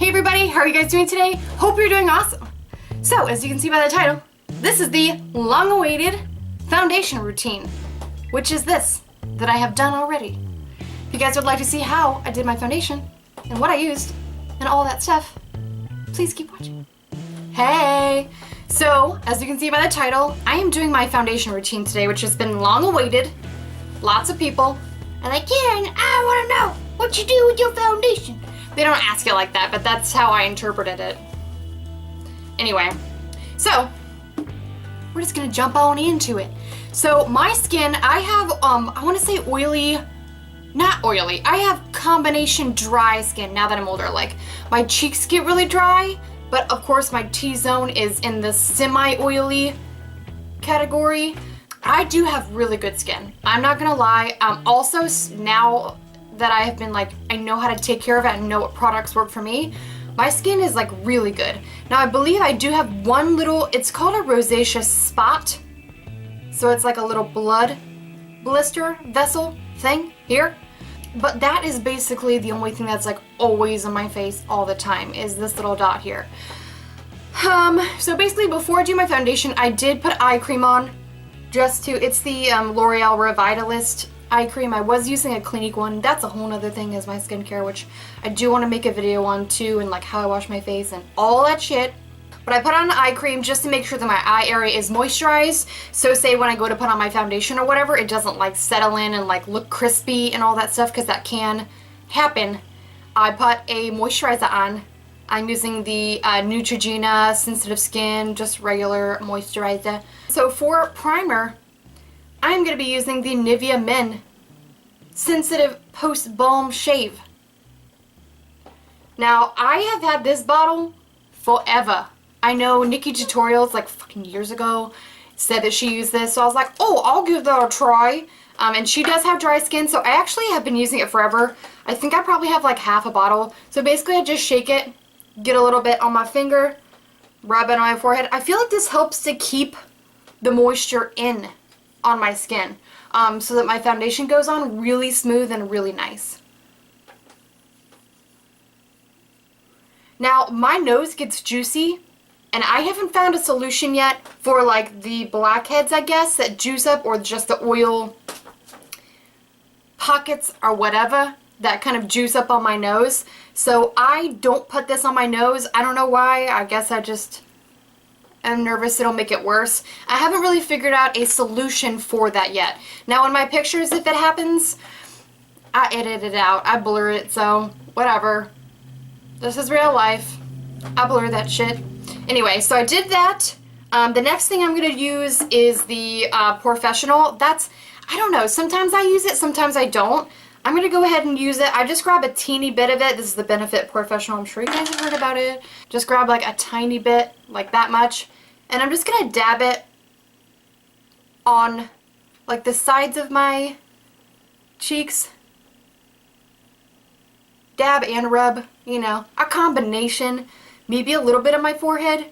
Hey everybody, how are you guys doing today? Hope you're doing awesome. So, as you can see by the title, this is the long-awaited foundation routine, which is this, that I have done already. If you guys would like to see how I did my foundation, and what I used, and all that stuff, please keep watching. Hey! So, as you can see by the title, I am doing my foundation routine today, which has been long-awaited. Lots of people are like, Karen, I want to know what you do with your foundation. They don't ask it like that, but that's how I interpreted it. Anyway, so we're just gonna jump on into it. So my skin, I have, I want to say oily, not oily. I have combination dry skin now that I'm older. Like my cheeks get really dry, but of course my T-zone is in the semi-oily category. I do have really good skin. I'm not gonna lie. Also now that I have been like, I know how to take care of it and know what products work for me, my skin is like really good. Now I believe I do have one little, it's called a rosacea spot. So it's like a little blood blister vessel thing here. But that is basically the only thing that's like always on my face all the time is this little dot here. So basically before I do my foundation, I did put eye cream on just to, it's the L'Oreal Revitalist eye cream. I was using a Clinique one. That's a whole nother thing is my skincare, which I do want to make a video on too, and like how I wash my face and all that shit. But I put on eye cream just to make sure that my eye area is moisturized. So say when I go to put on my foundation or whatever, it doesn't like settle in and like look crispy and all that stuff, because that can happen. I put a moisturizer on. I'm using the Neutrogena Sensitive Skin, just regular moisturizer. So for primer, I'm going to be using the Nivea Men Sensitive Post Balm Shave. Now, I have had this bottle forever. I know Nikki Tutorials, like fucking years ago, said that she used this, so I was like, oh, I'll give that a try. And she does have dry skin, so I actually have been using it forever. I think I probably have like half a bottle. So basically I just shake it, get a little bit on my finger, rub it on my forehead. I feel like this helps to keep the moisture in on my skin, so that my foundation goes on really smooth and really nice. Now, my nose gets juicy, and I haven't found a solution yet for like the blackheads, I guess, that juice up, or just the oil pockets or whatever that kind of juice up on my nose. So I don't put this on my nose. I don't know why. I guess I'm nervous it'll make it worse. I haven't really figured out a solution for that yet. Now in my pictures, if it happens, I edit it out. I blur it, so whatever. This is real life. I blur that shit. Anyway, so I did that. The next thing I'm going to use is the Porefessional. That's, I don't know, sometimes I use it, sometimes I don't. I'm going to go ahead and use it. I just grab a teeny bit of it. This is the Benefit Porefessional. I'm sure you guys have heard about it. Just grab like a tiny bit, like that much. And I'm just going to dab it on like the sides of my cheeks. Dab and rub, you know, a combination. Maybe a little bit on my forehead.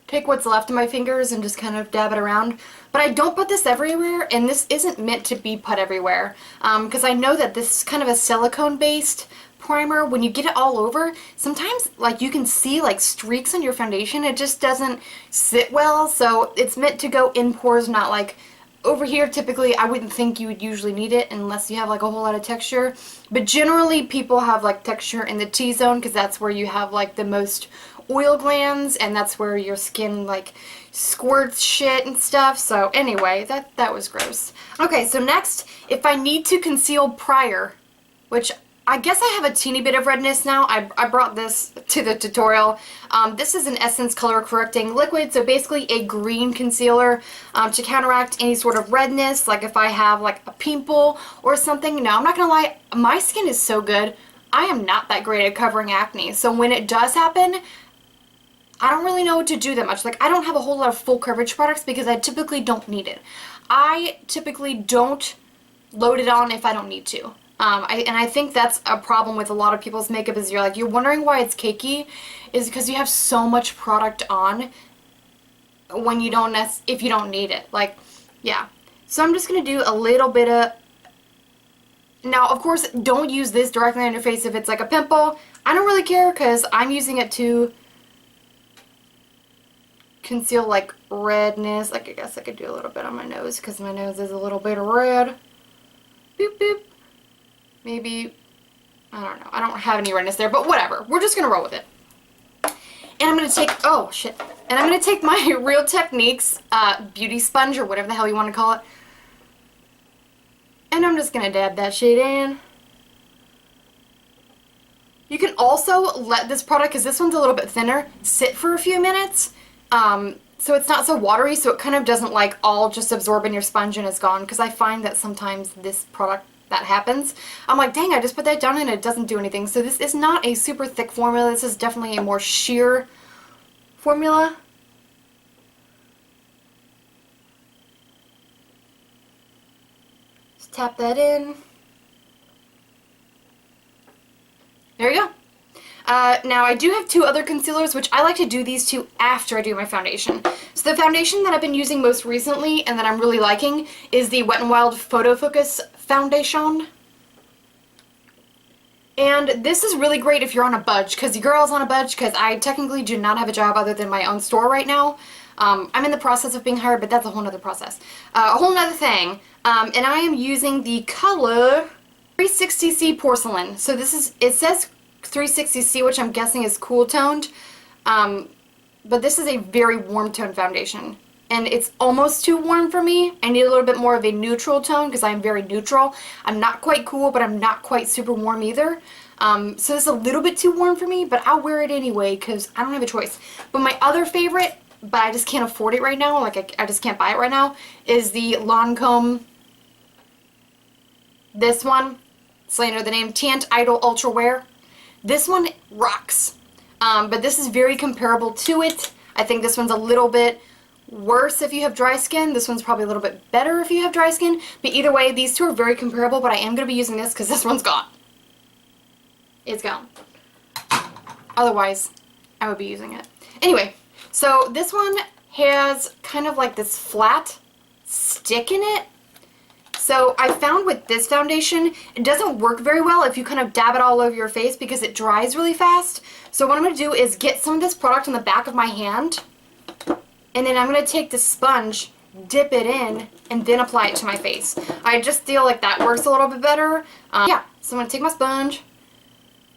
Take what's left of my fingers and just kind of dab it around. But I don't put this everywhere, and this isn't meant to be put everywhere. Because I know that this is kind of a silicone-based primer. When you get it all over, sometimes like you can see like streaks on your foundation. It just doesn't sit well, so it's meant to go in pores, not like over here. Typically I wouldn't think you would usually need it unless you have like a whole lot of texture, but generally people have like texture in the T-zone because that's where you have like the most oil glands, and that's where your skin like squirts shit and stuff. So anyway, that was gross. Okay, so next, if I need to conceal prior, which I guess I have a teeny bit of redness now. I brought this to the tutorial. This is an Essesnce color correcting liquid, so basically a green concealer to counteract any sort of redness, like if I have like a pimple or something. Now, I'm not gonna lie, my skin is so good. I am not that great at covering acne, so when it does happen, I don't really know what to do that much. Like, I don't have a whole lot of full coverage products because I typically don't need it. I typically don't load it on if I don't need to. And I think that's a problem with a lot of people's makeup is you're wondering why it's cakey, is because you have so much product on when you don't if you don't need it. Like, yeah. So I'm just going to do a little bit of Now, of course, don't use this directly on your face if it's like a pimple. I don't really care because I'm using it to conceal like redness. Like, I guess I could do a little bit on my nose because my nose is a little bit red. Boop, boop. Maybe, I don't know. I don't have any redness there, but whatever. We're just going to roll with it. And I'm going to take, oh shit. And I'm going to take my Real Techniques beauty sponge or whatever the hell you want to call it. And I'm just going to dab that shit in. You can also let this product, because this one's a little bit thinner, sit for a few minutes. So it's not so watery, so it kind of doesn't like all just absorb in your sponge and it's gone. Because I find that sometimes this product, that happens. I'm like, dang, I just put that down and it doesn't do anything. So this is not a super thick formula. This is definitely a more sheer formula. Just tap that in. There you go. Now I do have two other concealers, which I like to do these two after I do my foundation. So the foundation that I've been using most recently and that I'm really liking is the Wet n Wild Photofocus foundation. And this is really great if you're on a budge, because your girl's on a budge, because I technically do not have a job other than my own store right now. I'm in the process of being hired, but that's a whole nother process. A whole nother thing. And I am using the color 360C Porcelain. So this is, it says 360C, which I'm guessing is cool toned. But this is a very warm tone foundation. And it's almost too warm for me. I need a little bit more of a neutral tone because I'm very neutral. I'm not quite cool, but I'm not quite super warm either. So this is a little bit too warm for me, but I'll wear it anyway because I don't have a choice. But my other favorite, but I just can't afford it right now, like I just can't buy it right now, is the Lancome. This one, slander the name, Untitled Ultra Wear. This one rocks. But this is very comparable to it. I think this one's a little bit worse if you have dry skin. This one's probably a little bit better if you have dry skin. But either way, these two are very comparable, but I am going to be using this because this one's gone. It's gone. Otherwise, I would be using it. Anyway, so this one has kind of like this flat stick in it. So I found with this foundation, it doesn't work very well if you kind of dab it all over your face because it dries really fast. So what I'm going to do is get some of this product on the back of my hand. And then I'm going to take the sponge, dip it in, and then apply it to my face. I just feel like that works a little bit better. Yeah, so I'm going to take my sponge,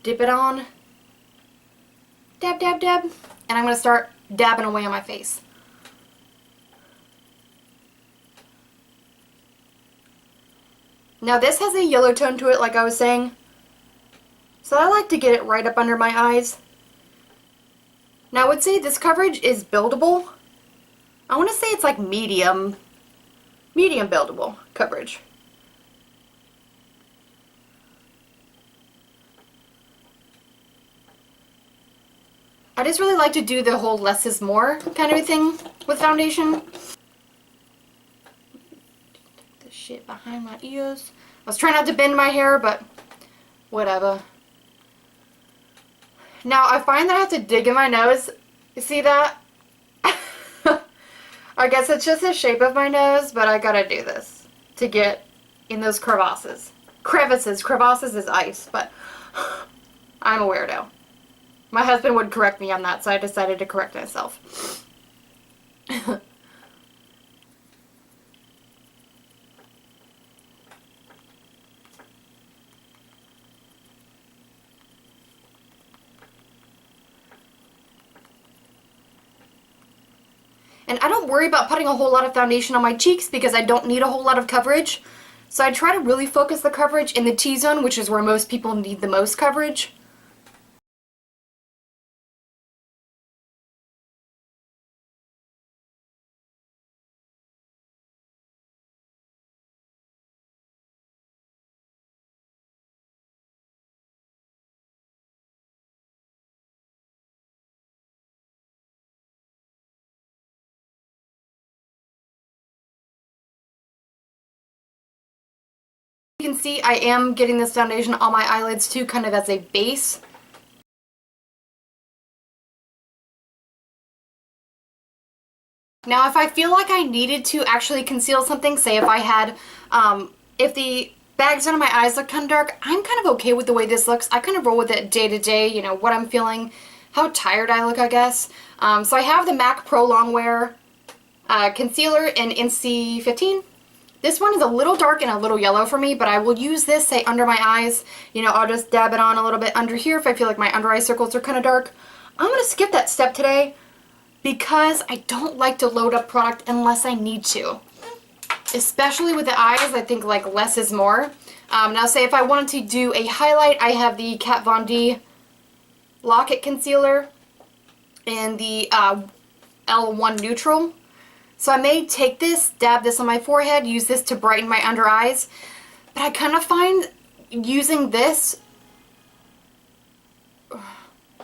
dip it on, dab, dab, dab, and I'm going to start dabbing away on my face. Now this has a yellow tone to it, like I was saying. So I like to get it right up under my eyes. Now I would say this coverage is buildable. I want to say it's like medium buildable coverage. I just really like to do the whole less is more kind of thing with foundation. The shit behind my ears. I was trying not to bend my hair, but whatever. Now I find that I have to dig in my nose. You see that? I guess it's just the shape of my nose, but I gotta do this to get in those crevasses. Crevasses is ice, but I'm a weirdo. My husband would correct me on that, so I decided to correct myself. And I don't worry about putting a whole lot of foundation on my cheeks because I don't need a whole lot of coverage. So I try to really focus the coverage in the T-zone, which is where most people need the most coverage. You can see I am getting this foundation on my eyelids too, kind of as a base. Now if I feel like I needed to actually conceal something, say if I had, if the bags under my eyes look kind of dark, I'm kind of okay with the way this looks. I kind of roll with it day to day, you know, what I'm feeling, how tired I look, I guess. So I have the MAC Pro Longwear concealer in NC15. This one is a little dark and a little yellow for me, but I will use this, say, under my eyes. You know, I'll just dab it on a little bit under here if I feel like my under eye circles are kind of dark. I'm going to skip that step today because I don't like to load up product unless I need to. Especially with the eyes, I think like less is more. Now say if I wanted to do a highlight, I have the Kat Von D Lock-It Concealer in the L1 Neutral. So I may take this, dab this on my forehead, use this to brighten my under eyes. But I kind of find using this,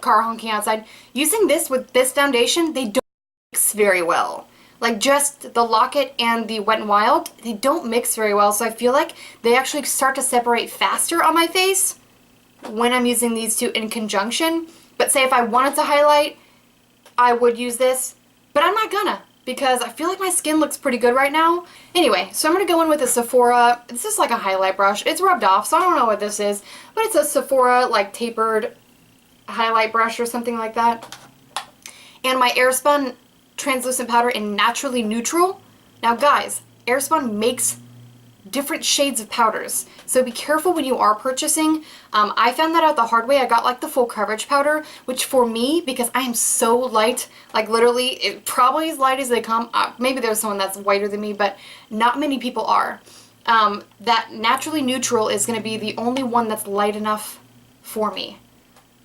car honking outside, using this with this foundation, they don't mix very well. Like just the Lock-It and the Wet n Wild, they don't mix very well. So I feel like they actually start to separate faster on my face when I'm using these two in conjunction. But say if I wanted to highlight, I would use this, but I'm not gonna, because I feel like my skin looks pretty good right now. Anyway, so I'm going to go in with a Sephora. This is like a highlight brush. It's rubbed off, so I don't know what this is. But it's a Sephora, like, tapered highlight brush or something like that. And my Airspun translucent powder in Naturally Neutral. Now, guys, Airspun makes different shades of powders, so be careful when you are purchasing. I found that out the hard way. I got like the full coverage powder, which for me, because I am so light, like literally it probably as light as they come, maybe there's someone that's whiter than me, but not many people are. That Naturally Neutral is going to be the only one that's light enough for me.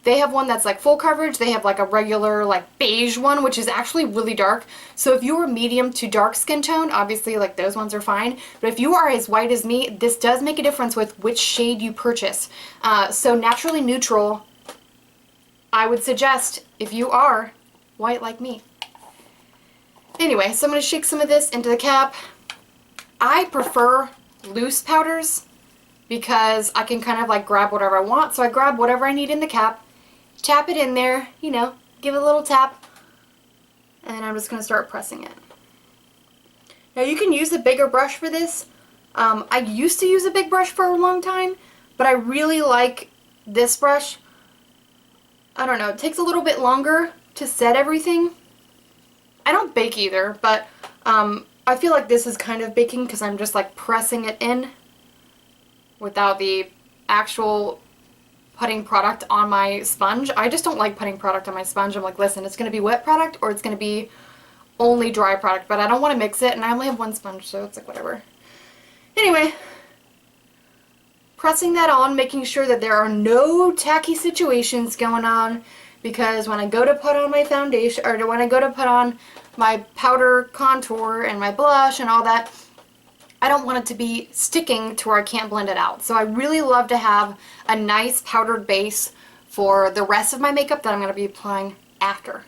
They have one that's like full coverage. They have like a regular like beige one, which is actually really dark. So if you're medium to dark skin tone, obviously like those ones are fine. But if you are as white as me, this does make a difference with which shade you purchase. So Naturally Neutral, I would suggest if you are white like me. Anyway, so I'm going to shake some of this into the cap. I prefer loose powders because I can kind of like grab whatever I want. So I grab whatever I need in the cap. Tap it in there, you know, give it a little tap, and I'm just going to start pressing it. Now you can use a bigger brush for this. I used to use a big brush for a long time, but I really like this brush. I don't know, it takes a little bit longer to set everything. I don't bake either, but I feel like this is kind of baking because I'm just like pressing it in without the actual putting product on my sponge. I just don't like putting product on my sponge. I'm like, listen, it's going to be wet product or it's going to be only dry product, but I don't want to mix it, and I only have one sponge, so it's like whatever. Anyway, pressing that on, making sure that there are no tacky situations going on, because when I go to put on my foundation, or when I go to put on my powder contour and my blush and all that, I don't want it to be sticking to where I can't blend it out. So I really love to have a nice powdered base for the rest of my makeup that I'm going to be applying after.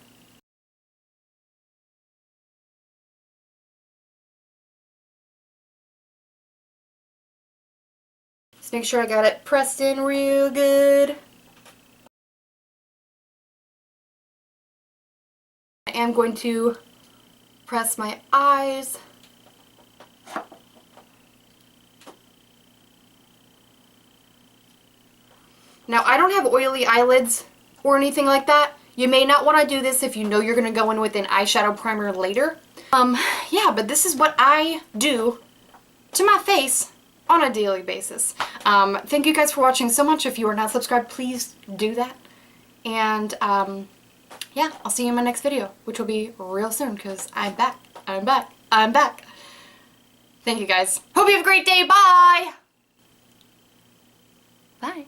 Just make sure I got it pressed in real good. I am going to press my eyes. Now, I don't have oily eyelids or anything like that. You may not want to do this if you know you're going to go in with an eyeshadow primer later. Yeah, but this is what I do to my face on a daily basis. Thank you guys for watching so much. If you are not subscribed, please do that. And, yeah, I'll see you in my next video, which will be real soon because I'm back. I'm back. I'm back. Thank you guys. Hope you have a great day. Bye! Bye.